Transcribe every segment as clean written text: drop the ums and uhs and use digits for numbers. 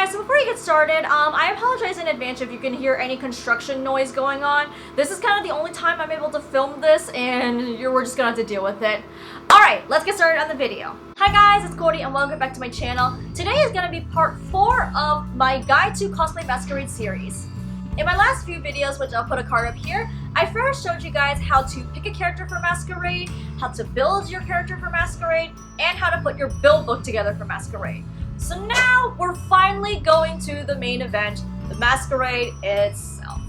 guys, so before you get started, I apologize in advance if you can hear any construction noise going on. This is kind of the only time I'm able to film this, and we're just gonna have to deal with it. Alright, let's get started on the video. Hi guys, it's Cody and welcome back to my channel. Today is gonna be part 4 of my Guide to Cosplay Masquerades series. In my last few videos, which I'll put a card up here, I first showed you guys how to pick a character for Masquerade, how to build your character for Masquerade, and how to put your build book together for Masquerade. So now we're finally going to the main event, the Masquerade itself.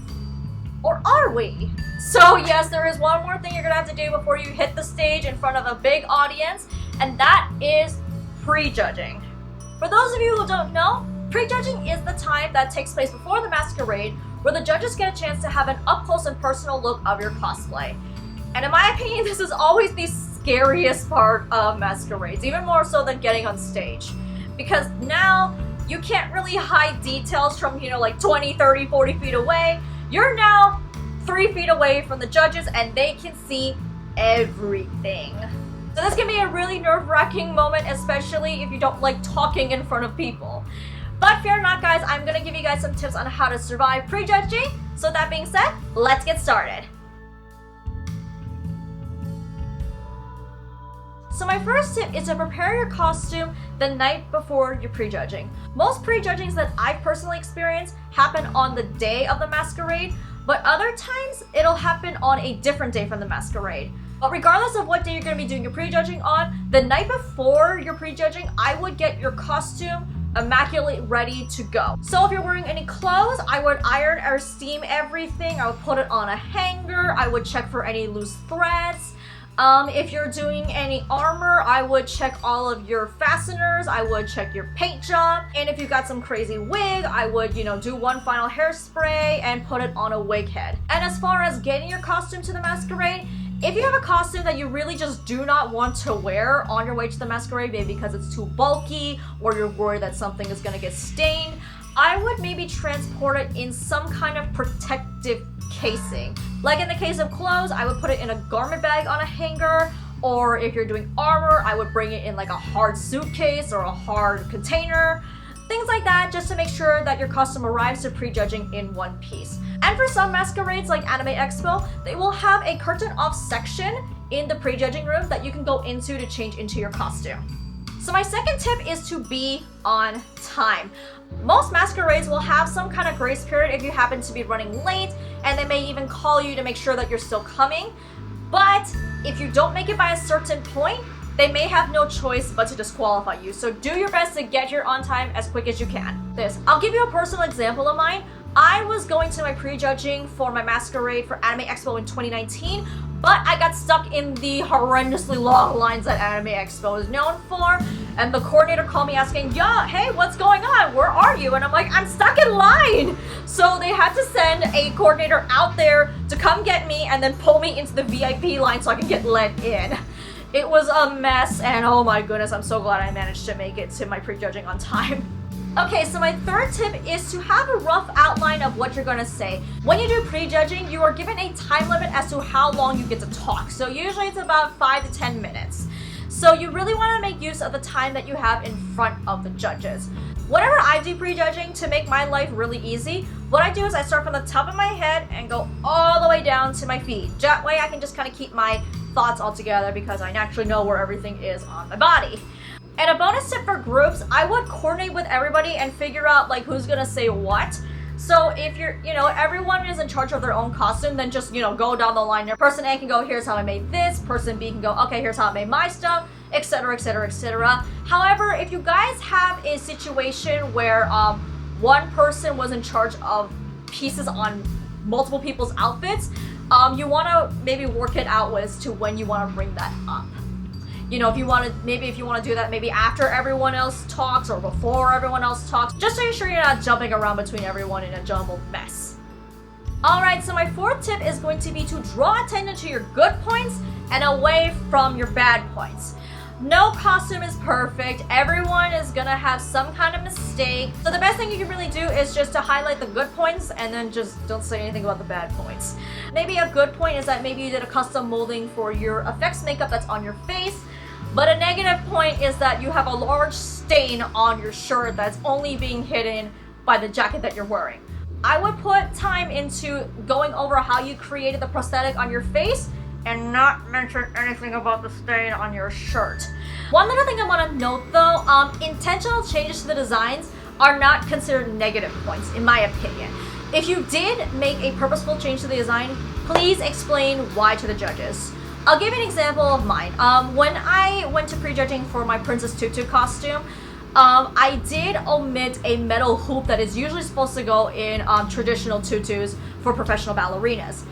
Or are we? So yes, there is one more thing you're gonna have to do before you hit the stage in front of a big audience, and that is prejudging. For those of you who don't know, prejudging is the time that takes place before the Masquerade, where the judges get a chance to have an up-close and personal look of your cosplay. And in my opinion, this is always the scariest part of Masquerades, even more so than getting on stage. Because now, you can't really hide details from, like 20, 30, 40 feet away. You're now 3 feet away from the judges and they can see everything. So this can be a really nerve-wracking moment, especially if you don't like talking in front of people. But fear not guys, I'm gonna give you guys some tips on how to survive prejudging. So that being said, let's get started. So my first tip is to prepare your costume the night before your prejudging. Most prejudgings that I've personally experienced happen on the day of the Masquerade, but other times it'll happen on a different day from the Masquerade. But regardless of what day you're going to be doing your prejudging on, the night before your prejudging, I would get your costume immaculately ready to go. So if you're wearing any clothes, I would iron or steam everything. I would put it on a hanger. I would check for any loose threads. If you're doing any armor, I would check all of your fasteners, I would check your paint job, and if you got some crazy wig, I would, do one final hairspray and put it on a wig head. And as far as getting your costume to the Masquerade, if you have a costume that you really just do not want to wear on your way to the Masquerade, maybe because it's too bulky or you're worried that something is going to get stained, I would maybe transport it in some kind of protective casing. Like in the case of clothes, I would put it in a garment bag on a hanger, or if you're doing armor, I would bring it in like a hard suitcase or a hard container. Things like that, just to make sure that your costume arrives to prejudging in one piece. And for some masquerades like Anime Expo, they will have a curtain off section in the prejudging room that you can go into to change into your costume. So my second tip is to be on time. Most masquerades will have some kind of grace period if you happen to be running late, and they may even call you to make sure that you're still coming. But if you don't make it by a certain point, they may have no choice but to disqualify you. So do your best to get here on time as quick as you can. I'll give you a personal example of mine. I was going to my prejudging for my masquerade for Anime Expo in 2019, but I got stuck in the horrendously long lines that Anime Expo is known for, and the coordinator called me asking, "Yeah, hey, what's going on? Where are you?" And I'm like, "I'm stuck in line!" So they had to send a coordinator out there to come get me and then pull me into the VIP line so I can get let in. It was a mess, and oh my goodness, I'm so glad I managed to make it to my prejudging on time. Okay, so my third tip is to have a rough outline of what you're gonna say. When you do prejudging, you are given a time limit as to how long you get to talk. So usually it's about 5 to 10 minutes. So you really wanna make use of the time that you have in front of the judges. Whenever I do prejudging, to make my life really easy, what I do is I start from the top of my head and go all the way down to my feet. That way I can just kind of keep my thoughts all together because I naturally know where everything is on my body. And a bonus tip for groups, I would coordinate with everybody and figure out like who's gonna say what. So if you're, everyone is in charge of their own costume, then just, go down the line. Person A can go, "Here's how I made this." Person B can go, "Okay, here's how I made my stuff," etc., etc., etc. However, if you guys have a situation where one person was in charge of pieces on multiple people's outfits, you want to maybe work it out as to when you want to bring that up. If you want to do that maybe after everyone else talks or before everyone else talks, just so you're sure you're not jumping around between everyone in a jumbled mess. Alright, so my fourth tip is going to be to draw attention to your good points and away from your bad points. No costume is perfect. Everyone is gonna have some kind of mistake. So the best thing you can really do is just to highlight the good points and then just don't say anything about the bad points. Maybe a good point is that maybe you did a custom molding for your effects makeup that's on your face. But a negative point is that you have a large stain on your shirt that's only being hidden by the jacket that you're wearing. I would put time into going over how you created the prosthetic on your face and not mention anything about the stain on your shirt. One other thing I want to note though, intentional changes to the designs are not considered negative points in my opinion. If you did make a purposeful change to the design, please explain why to the judges. I'll give you an example of mine. When I went to prejudging for my Princess Tutu costume, I did omit a metal hoop that is usually supposed to go in traditional tutus for professional ballerinas.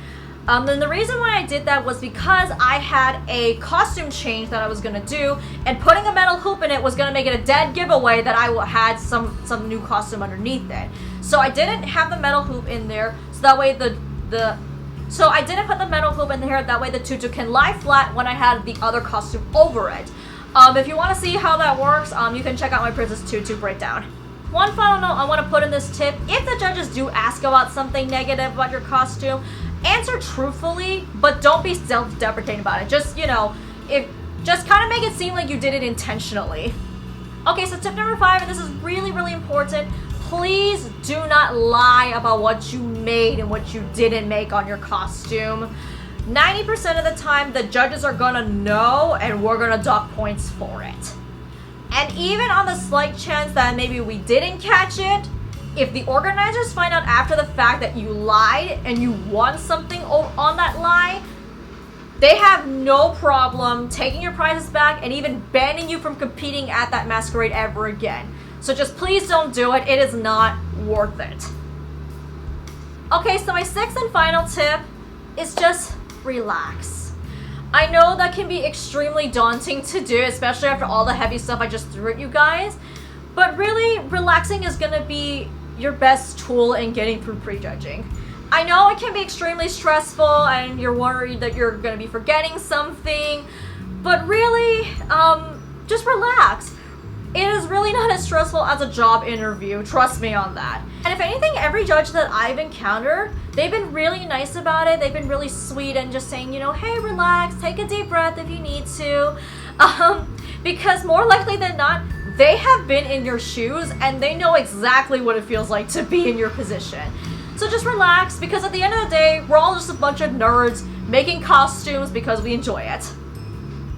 Then the reason why I did that was because I had a costume change that I was gonna do, and putting a metal hoop in it was gonna make it a dead giveaway that I had some new costume underneath it. So I didn't have the metal hoop in there, so that way So I didn't put the metal hoop in here, that way the tutu can lie flat when I had the other costume over it. If you want to see how that works, you can check out my Princess Tutu breakdown. One final note I want to put in this tip: if the judges do ask about something negative about your costume, answer truthfully, but don't be self-deprecating about it. Just, just kind of make it seem like you did it intentionally. Okay, so tip number 5, and this is really, really important. Please do not lie about what you made and what you didn't make on your costume. 90% of the time, the judges are gonna know, and we're gonna dock points for it. And even on the slight chance that maybe we didn't catch it, if the organizers find out after the fact that you lied and you won something on that lie, they have no problem taking your prizes back and even banning you from competing at that masquerade ever again. So just please don't do it. It is not worth it. Okay, so my 6th and final tip is just relax. I know that can be extremely daunting to do, especially after all the heavy stuff I just threw at you guys. But really, relaxing is gonna be your best tool in getting through prejudging. I know it can be extremely stressful and you're worried that you're gonna be forgetting something, but really, just relax. It is really not as stressful as a job interview, trust me on that. And if anything, every judge that I've encountered, they've been really nice about it. They've been really sweet and just saying, hey, relax, take a deep breath if you need to. Because more likely than not, they have been in your shoes and they know exactly what it feels like to be in your position. So just relax, because at the end of the day, we're all just a bunch of nerds making costumes because we enjoy it.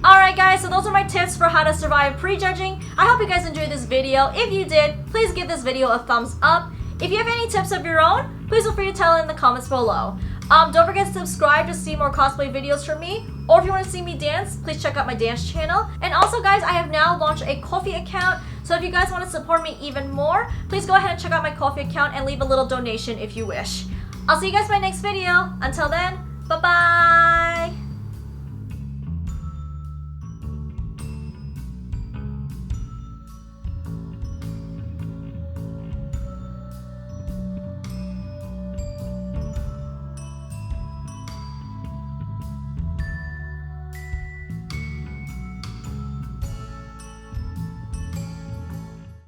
Alright guys, so those are my tips for how to survive prejudging. I hope you guys enjoyed this video. If you did, please give this video a thumbs up. If you have any tips of your own, please feel free to tell it in the comments below. Don't forget to subscribe to see more cosplay videos from me. Or if you want to see me dance, please check out my dance channel. And also guys, I have now launched a Ko-fi account. So if you guys want to support me even more, please go ahead and check out my Ko-fi account and leave a little donation if you wish. I'll see you guys in my next video. Until then, bye-bye!